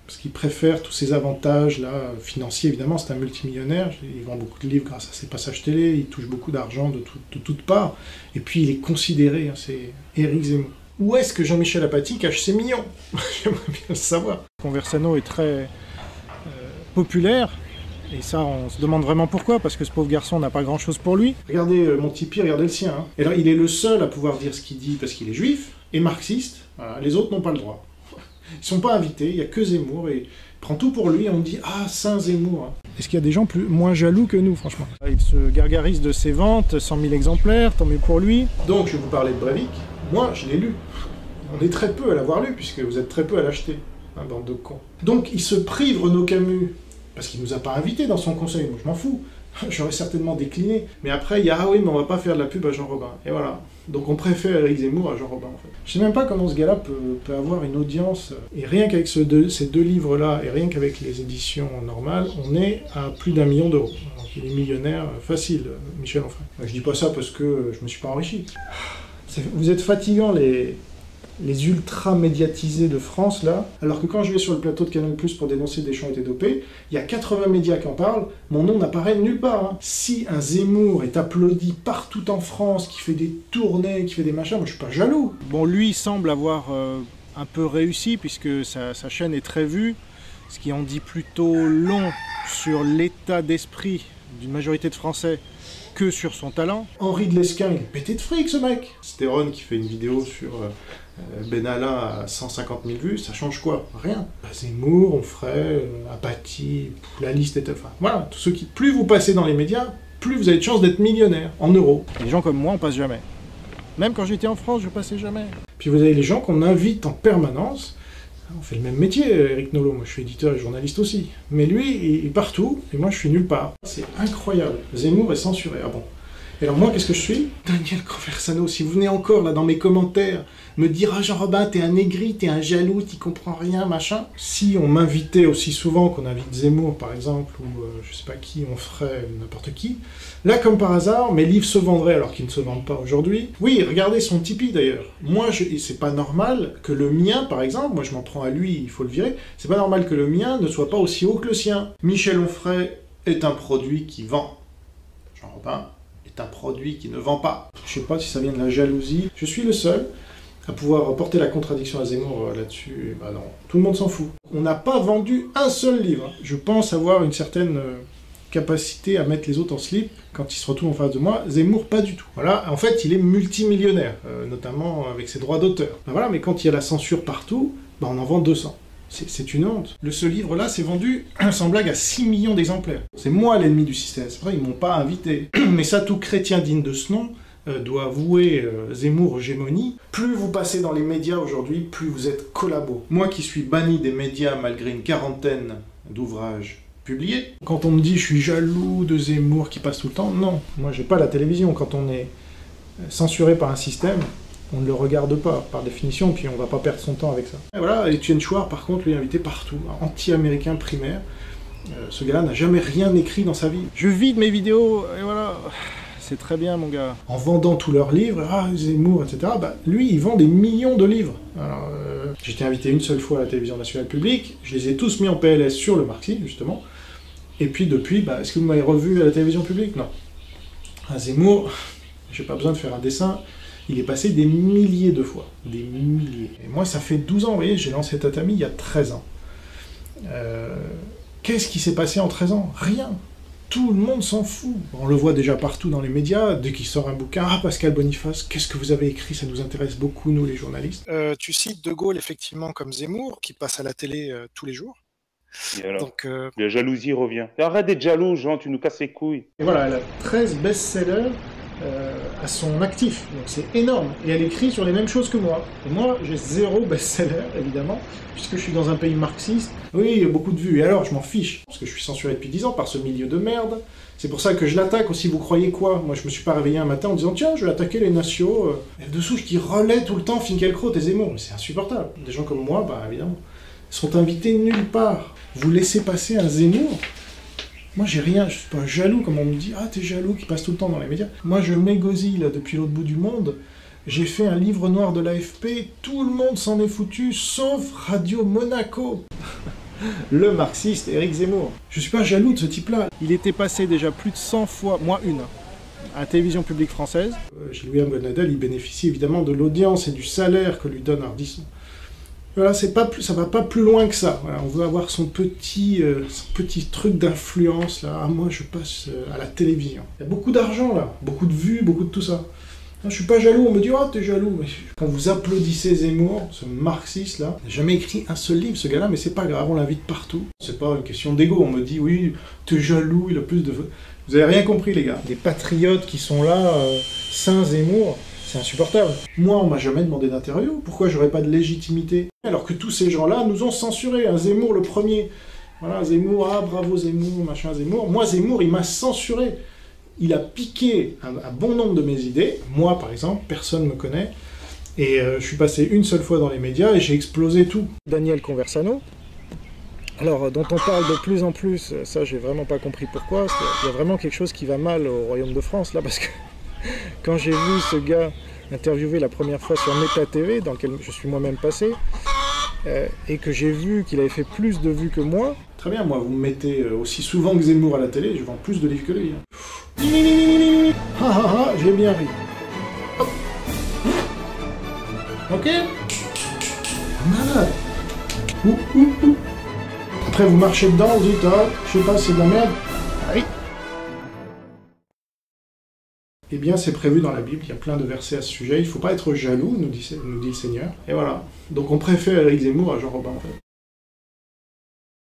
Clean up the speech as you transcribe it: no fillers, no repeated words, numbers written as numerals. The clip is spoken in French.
Parce qu'il préfère tous ces avantages-là, financiers évidemment, c'est un multimillionnaire, il vend beaucoup de livres grâce à ses passages télé, il touche beaucoup d'argent de toutes parts, et puis il est considéré, hein, c'est Éric Zemmour. Où est-ce que Jean-Michel Apathy cache ses millions? J'aimerais bien le savoir. Conversano est très populaire, et ça on se demande vraiment pourquoi, parce que ce pauvre garçon n'a pas grand-chose pour lui. Regardez mon Tipeee, regardez le sien. Hein. Et là, il est le seul à pouvoir dire ce qu'il dit parce qu'il est juif et marxiste, voilà. Les autres n'ont pas le droit. Ils sont pas invités, il n'y a que Zemmour, et il prend tout pour lui, et on dit « Ah, Saint Zemmour hein. !» Est-ce qu'il y a des gens moins jaloux que nous, franchement? Il se gargarise de ses ventes, 100 000 exemplaires, tant mieux pour lui. Donc, je vais vous parler de Breivik. Moi, je l'ai lu. On est très peu à l'avoir lu, puisque vous êtes très peu à l'acheter, hein, bande de cons. Donc, il se prive Renaud Camus, parce qu'il nous a pas invités dans son conseil, moi je m'en fous. J'aurais certainement décliné. Mais après, il y a « Ah oui, mais on va pas faire de la pub à Jean Robin. » Et voilà. Donc on préfère Éric Zemmour à Jean Robin, en fait. Je sais même pas comment ce gars-là peut avoir une audience. Et rien qu'avec ces deux livres-là, et rien qu'avec les éditions normales, on est à plus d'1 million d'euros. Donc il est millionnaire facile, Michel Onfray. Je dis pas ça parce que je me suis pas enrichi. Vous êtes fatigants, les ultra-médiatisés de France, là, alors que quand je vais sur le plateau de Canal+ pour dénoncer Deschamps était dopé, il y a 80 médias qui en parlent, mon nom n'apparaît nulle part. Hein. Si un Zemmour est applaudi partout en France, qui fait des tournées, qui fait des machins, moi je suis pas jaloux. Bon, lui, il semble avoir un peu réussi, puisque sa chaîne est très vue, ce qui en dit plutôt long sur l'état d'esprit d'une majorité de Français que sur son talent. Henri de Lesquen, il est pété de fric, ce mec. Stéron qui fait une vidéo sur Benalla à 150 000 vues, ça change quoi? Rien. Zemmour, Onfray, Apathy, la liste est... Enfin, voilà, tous ceux qui... Plus vous passez dans les médias, plus vous avez de chances d'être millionnaire, en euros. Les gens comme moi, on passe jamais. Même quand j'étais en France, je passais jamais. Puis vous avez les gens qu'on invite en permanence. On fait le même métier, Eric Nolot. Moi, je suis éditeur et journaliste aussi. Mais lui, il est partout, et moi, je suis nulle part. C'est incroyable. Zemmour est censuré. Ah bon? Et alors moi, qu'est-ce que je suis? Daniel Conversano. Si vous venez encore, là, dans mes commentaires, me dire « Ah, Jean Robin, t'es un aigri, t'es un jaloux, t'y comprends rien, machin ». Si on m'invitait aussi souvent qu'on invite Zemmour, par exemple, ou je sais pas qui, on ferait n'importe qui, là, comme par hasard, mes livres se vendraient alors qu'ils ne se vendent pas aujourd'hui. Oui, regardez son Tipeee, d'ailleurs. Moi, c'est pas normal que le mien, par exemple, moi je m'en prends à lui, il faut le virer, c'est pas normal que le mien ne soit pas aussi haut que le sien. Michel Onfray est un produit qui vend. Jean Robin est un produit qui ne vend pas. Je sais pas si ça vient de la jalousie. Je suis le seul à pouvoir porter la contradiction à Zemmour là-dessus. Bah non, tout le monde s'en fout. On n'a pas vendu un seul livre. Je pense avoir une certaine capacité à mettre les autres en slip quand ils se retrouvent en face de moi. Zemmour, pas du tout. Voilà, en fait, il est multimillionnaire, notamment avec ses droits d'auteur. Ben voilà, mais quand il y a la censure partout, ben on en vend 200. C'est une honte. Ce livre-là s'est vendu, sans blague, à 6 millions d'exemplaires. C'est moi l'ennemi du système. C'est vrai, ils m'ont pas invité. Mais ça, tout chrétien digne de ce nom doit avouer Zemmour hégémonie. Plus vous passez dans les médias aujourd'hui, plus vous êtes collabo. Moi qui suis banni des médias malgré une quarantaine d'ouvrages publiés, quand on me dit je suis jaloux de Zemmour qui passe tout le temps, non. Moi j'ai pas la télévision. Quand on est censuré par un système, on ne le regarde pas, par définition, puis on va pas perdre son temps avec ça. Et voilà, Étienne Chouard, par contre, lui est invité partout, anti-américain primaire. Ce gars-là n'a jamais rien écrit dans sa vie. Je vide mes vidéos, et voilà, c'est très bien, mon gars. En vendant tous leurs livres, ah, Zemmour, etc., bah, lui, il vend des millions de livres. Alors, j'étais invité une seule fois à la télévision nationale publique, je les ai tous mis en PLS sur le marxisme, justement, et puis depuis, bah, est-ce que vous m'avez revu à la télévision publique? Non. À Zemmour, j'ai pas besoin de faire un dessin. Il est passé des milliers de fois. Des milliers. Et moi, ça fait 12 ans, vous voyez, j'ai lancé Tatami il y a 13 ans. Qu'est-ce qui s'est passé en 13 ans? Rien. Tout le monde s'en fout. On le voit déjà partout dans les médias, dès qu'il sort un bouquin. Ah, Pascal Boniface, qu'est-ce que vous avez écrit? Ça nous intéresse beaucoup, nous, les journalistes. Tu cites De Gaulle, effectivement, comme Zemmour, qui passe à la télé tous les jours. Et alors, donc, la jalousie revient. Arrête d'être jaloux, Jean, tu nous casses les couilles. Et voilà, elle a 13 best-sellers à son actif, donc c'est énorme, et elle écrit sur les mêmes choses que moi. Et moi, j'ai 0 best-seller, évidemment, puisque je suis dans un pays marxiste. Oui, il y a beaucoup de vues, et alors, je m'en fiche, parce que je suis censuré depuis 10 ans par ce milieu de merde. C'est pour ça que je l'attaque aussi, vous croyez quoi? Moi, je me suis pas réveillé un matin en disant « Tiens, je vais attaquer les nationaux de souche qui relaient tout le temps Finkielkraut et Zemmour. » Mais c'est insupportable. Des gens comme moi, bah évidemment, sont invités nulle part. Vous laissez passer un Zemmour? Moi, j'ai rien, je suis pas jaloux, comme on me dit « Ah, t'es jaloux, qui passe tout le temps dans les médias. » Moi, je m'égosille, là, depuis l'autre bout du monde. J'ai fait un livre noir de l'AFP, tout le monde s'en est foutu, sauf Radio Monaco. Le marxiste Éric Zemmour. Je suis pas jaloux de ce type-là. Il était passé déjà plus de 100 fois, moi une, à la télévision publique française. Gilles-William Gonadel, il bénéficie évidemment de l'audience et du salaire que lui donne Ardisson. Voilà, ça va pas plus loin que ça. Voilà, on veut avoir son petit truc d'influence, là. Ah, moi, je passe à la télévision. Il y a beaucoup d'argent, là. Beaucoup de vues, beaucoup de tout ça. Non, je suis pas jaloux. On me dit, oh, t'es jaloux. Mais quand vous applaudissez Zemmour, ce marxiste-là, il n'a jamais écrit un seul livre, ce gars-là, mais c'est pas grave, on l'invite partout. C'est pas une question d'ego. On me dit, oui, t'es jaloux, il a plus de... Vous avez rien compris, les gars. Des patriotes qui sont là, saint Zemmour... C'est insupportable. Moi, on m'a jamais demandé d'interview. Pourquoi j'aurais pas de légitimité? Alors que tous ces gens-là nous ont censurés. Un Zemmour, le premier. Voilà, Zemmour, ah, bravo Zemmour, machin Zemmour. Moi, Zemmour, il m'a censuré. Il a piqué un bon nombre de mes idées. Moi, par exemple, personne me connaît. Et je suis passé une seule fois dans les médias et j'ai explosé tout. Daniel Conversano, alors, dont on parle de plus en plus, ça, j'ai vraiment pas compris pourquoi. Il y a vraiment quelque chose qui va mal au Royaume de France, là, parce que quand j'ai vu ce gars interviewé la première fois sur Meta TV, dans lequel je suis moi-même passé, et que j'ai vu qu'il avait fait plus de vues que moi... Très bien, moi, vous me mettez aussi souvent que Zemmour à la télé, je vends plus de livres que lui. Ha ha ha, j'ai bien ri. Hop. Ok. Malade. Après, vous marchez dedans, vous dites, ah, je sais pas, c'est de la merde. Oui. Eh bien, c'est prévu dans la Bible, il y a plein de versets à ce sujet. Il ne faut pas être jaloux, nous dit le Seigneur. Et voilà. Donc on préfère Éric Zemmour à Jean Robin, en fait.